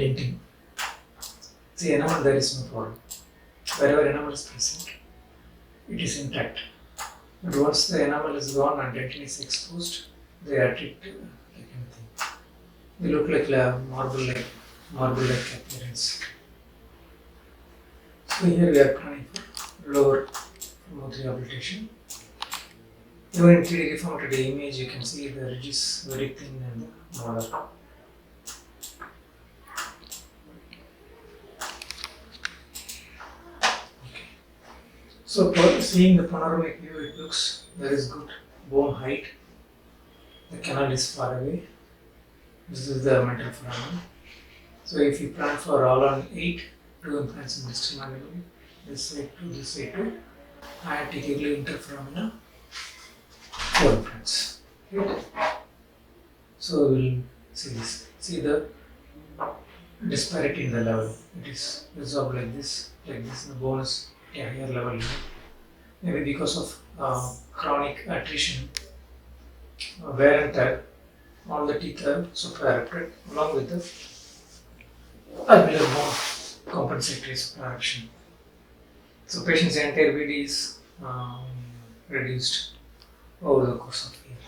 denting. See, enamel there is no problem. Wherever enamel is present, it is intact. But once the enamel is gone and dentin is exposed, they are treated like anything. They look like marble-like appearance. So here we are planning for lower mouth rehabilitation. Even in 3D reformatted image, you can see the ridge is very thin and the molar. So seeing the panoramic view, it looks there is good bone height. The canal is far away. This is the mental foramen. So if you plan for all on 8, 2 implants in distal mandible, this side 2, this side 2, and typically interforamina 4 implants. Okay. So we will see this. See the disparity in the level. It is resolved like this. The bone is at a higher level. Maybe because of chronic attrition, wear and tear, all the teeth are supra-erupted along with the alveolar bone compensatory supra-eruption. So patient's entire BD is reduced over the course of year.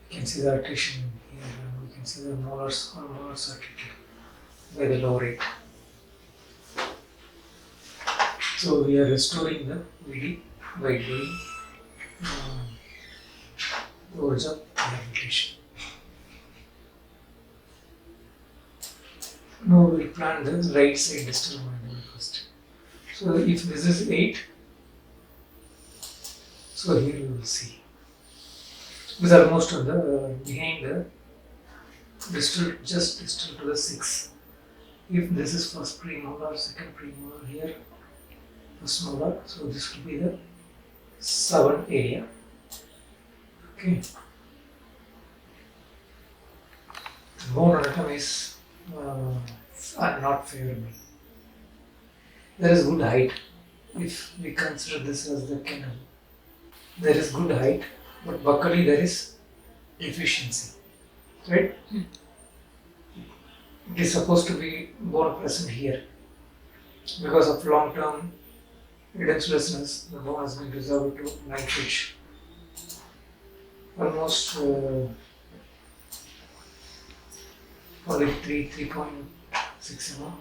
You can see the attrition here, and we can see the molars, all molars are treated by the low rate. So we are restoring the VD by doing loads of rehabilitation. Now we will plan the right side distal mandible first. So if this is 8, so here you will see. These are most of the behind the distal, just distal to the 6. If this is first premolar, second premolar here, first molar, so this will be the 7 area. Okay. The bone anatomy is not favorable. There is good height. If we consider this as the canal, there is good height, but buccally there is deficiency, right? It is supposed to be bone present here. Because of long-term edentulousness, the bone has been resolved to knife edge. Almost only 3.6 mm.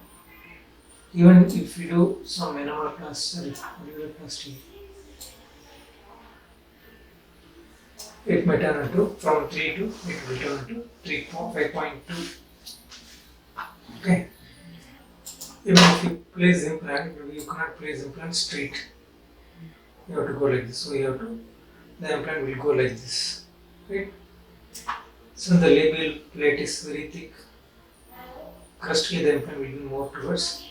Even if we do some enameloplasty, it may turn into from 3 to, it will turn to 5.2. Okay. Even if you place implant, you cannot place implant straight. You have to go like this. So the implant will go like this. Right? So the labial plate is very thick. Crustally the implant will be more towards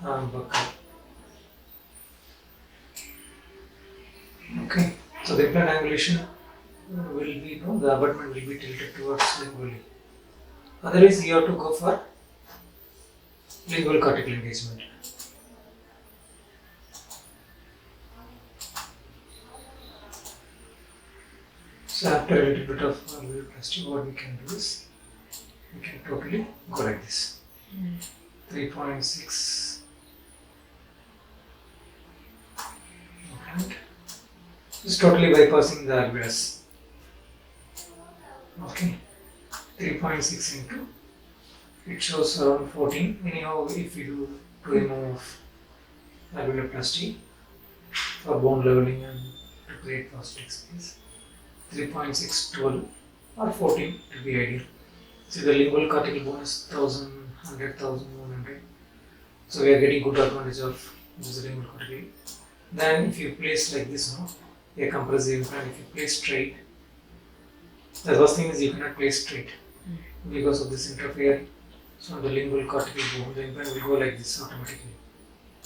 buccal. Okay. So the implant angulation will be, the abutment will be tilted towards lingually. Otherwise you have to go for lingual cortical engagement. So after a little bit of alveoloplasty, what we can do is, we can totally go like this. 3.6. And just totally bypassing the alveolus. Okay. 3.6 into, it shows around 14. Anyhow, if we do 2 mm of alveoloplasty for bone leveling and to create prosthetic space, 3.6, 12 or 14 to be ideal. See, the lingual cortical bone is 1,000, 100, 1,100. So we are getting good advantage of this lingual cortical. Then if you place like this, a compressive implant, if you place straight, the first thing is you cannot place straight because of this interfere. So the lingual cortical bone, the implant will go like this automatically.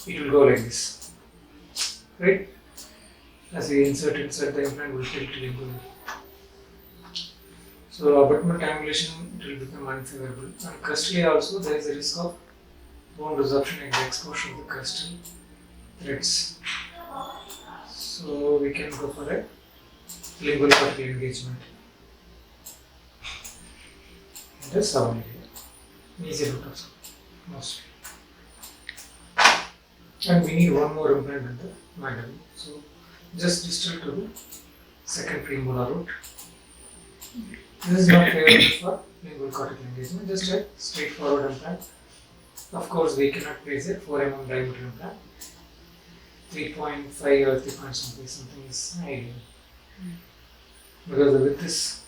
It will go like this, right? As we insert the implant will tilt lingually. So abutment angulation, it will become unfavorable. And crustally also there is a risk of bone resorption and the exposure of the crustal threads. So we can go for a lingual cortical engagement. And the 7 area. Easy root of mostly. And we need one more implant in the mandible. So just distal to the second premolar root. This is not favorable for lingual cortical engagement, just a straightforward implant. Of course, we cannot place a 4 mm diameter implant. 3.5 or 3.something is ideal. Because the width is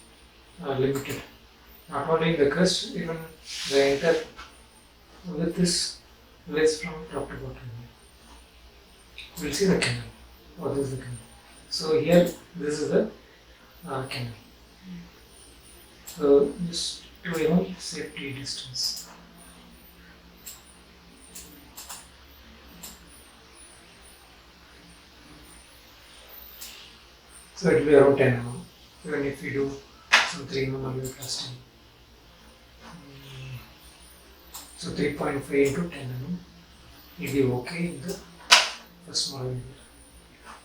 limited. Not only in the crest, even the entire width is less from top to bottom. We'll see the canal. Oh, this is the canal. So here, this is the canal. So just 2 mm safety distance. So it will be around 10 mm. Even if we do some 3 mm alveoplasty. So 3.5 into 10 mm will be okay in the first model.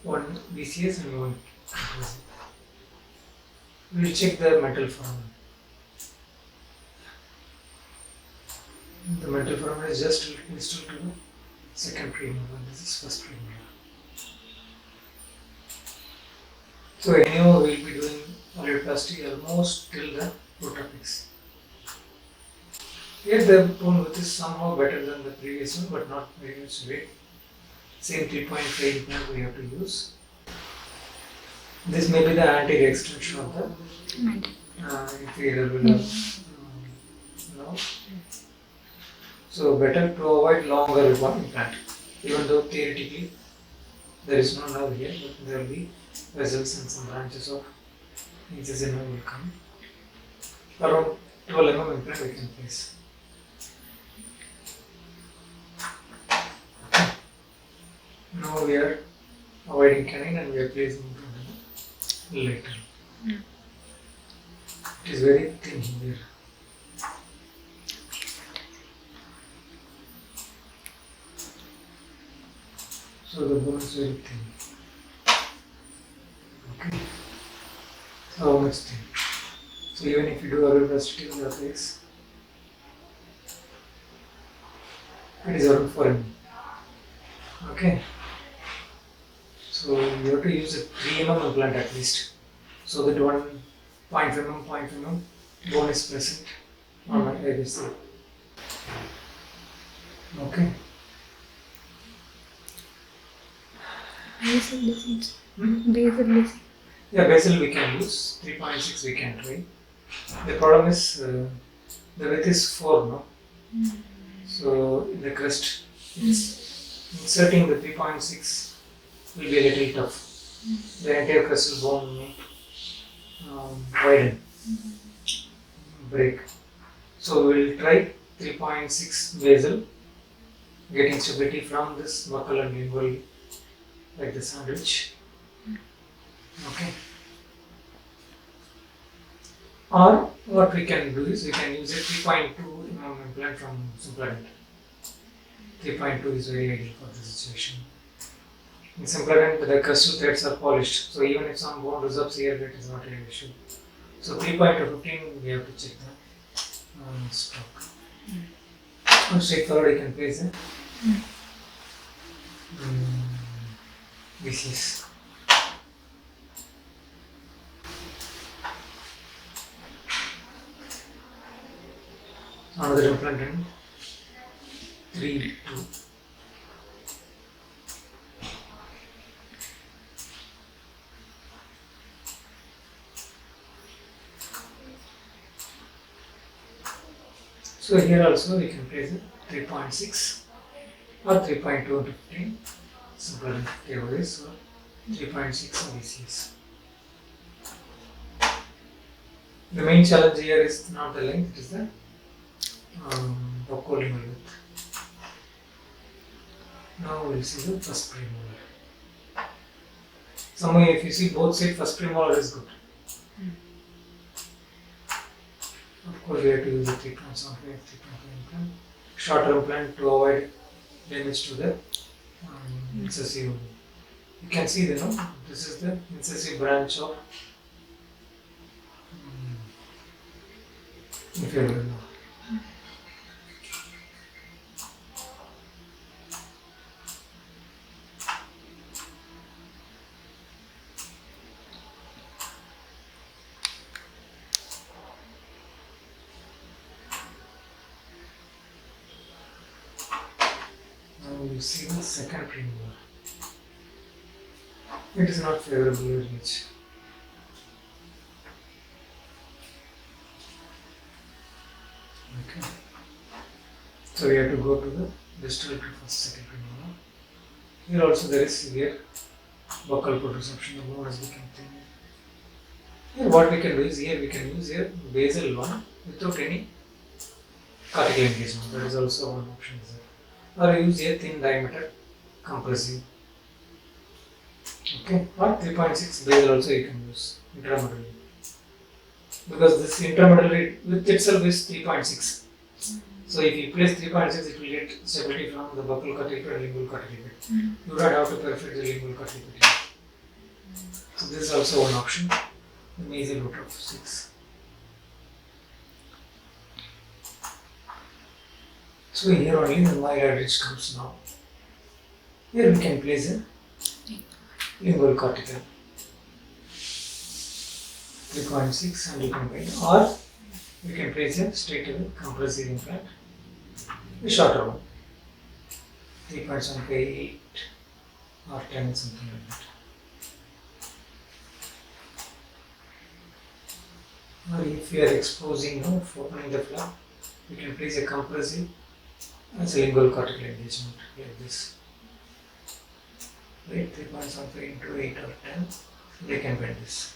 One BCS and one inclusive. We will check the mental foramen. The mental foramen is just distal to the second premolar. This is first premolar. So anyhow, we will be doing alveoplasty almost till the root apex. Here the bone width is somehow better than the previous one, but not very much weight. Same 3.5 implant we have to use. This may be the anterior extension of the inferior velar. So better to avoid longer implant. Even though theoretically there is no nerve here, but there will be vessels and some branches of incision nerve will come. Around 12 mm implant we can place. Now we are avoiding canine and we are placing it later. It is very thin here. So the bone is very thin. Okay. So how much thin? So even if you do alveoplasty in the face, it is around 4 mm. Okay. So you have to use a 3 mm implant at least, so that 1.5 mm bone is present on my either side. Okay. Basal distance. Basal distance. Yeah, basal we can use, 3.6 we can try. The problem is the width is 4, no? So in the crest, inserting the 3.6 will be a little tough. The entire crestal bone may widen, break. So we will try 3.6 basal, getting stability from this buccal and lingually, like the sandwich. Okay. Or what we can do is we can use a 3.2 mm implant from Simpladent. 3.2 is very ideal for this situation. In Simpladent, the crestal threads are polished, so even if some bone resorts here, it is not an issue. So 3.15 we have to check the stock. Straightforward, you can place it. This is another implant in 3.2. So here also we can place it 3.6 or 3.2 to 15. Simple tables or 3.6 VCS. The main challenge here is not the length, it is the Buccolingually width. Now we will see the first premolar. Somewhere if you see both sides, first premolar is good. Of course we have to use a 3.75 implant, shorter implant to avoid damage to the incisive. You can see the this is the incisive branch of inferior. you see the second premolar. It is not favorably reached. Okay. So we have to go to the distal to first second premolar. Here also there is severe buccal protrussion. The bone has become thin. Here what we can do is we can use here basal one without any cortical engagement. That is also one option. Or use a thin diameter compressive. Okay, or 3.6 basal also you can use intramedullary. Because this intramedullary with itself is 3.6. So if you place 3.6, it will get stability from the buccal cortical and lingual cortical. You don't have to perfect the lingual cortical. So this is also one option. The mesial root of 6. So here only the myelin ridge comes now. Here we can place a lingual cortical 3.6 and you can bend, or we can place a straight away compressive implant, a shorter one 3.78 or 10, something like that. Or if we are exposing, for opening the flap, we can place a compressive as a lingual cortical engagement like this. Right, 3.75 into 8 or 10, they can bend this.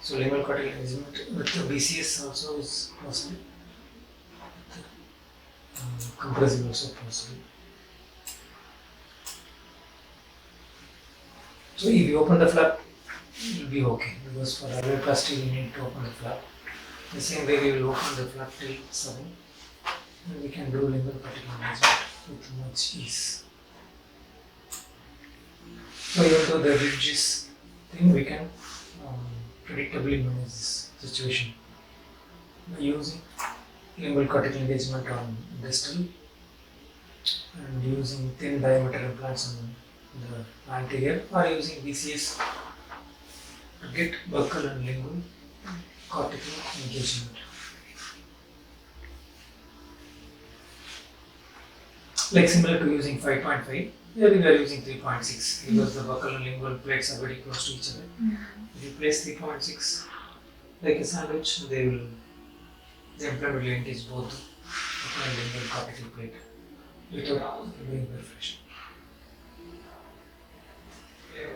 So lingual cortical engagement with the BCS also is possible. Compressive also possible. So if you open the flap, it will be okay, because for radioplasty we need to open the flap. The same way we will open the flap till 7 and we can do lingual cortical engagement with much ease. So even though the ridge is thin, we can predictably manage this situation by using lingual cortical engagement on distal and using thin diameter implants on the anterior, or using BCS to get buccal and lingual cortical engagement. Like similar to using 5.5, here we are using 3.6 because the buccal and lingual plates are very close to each other. If you place 3.6 like a sandwich, the implant will engage both the buccal and lingual cortical plate without doing perforation. Okay.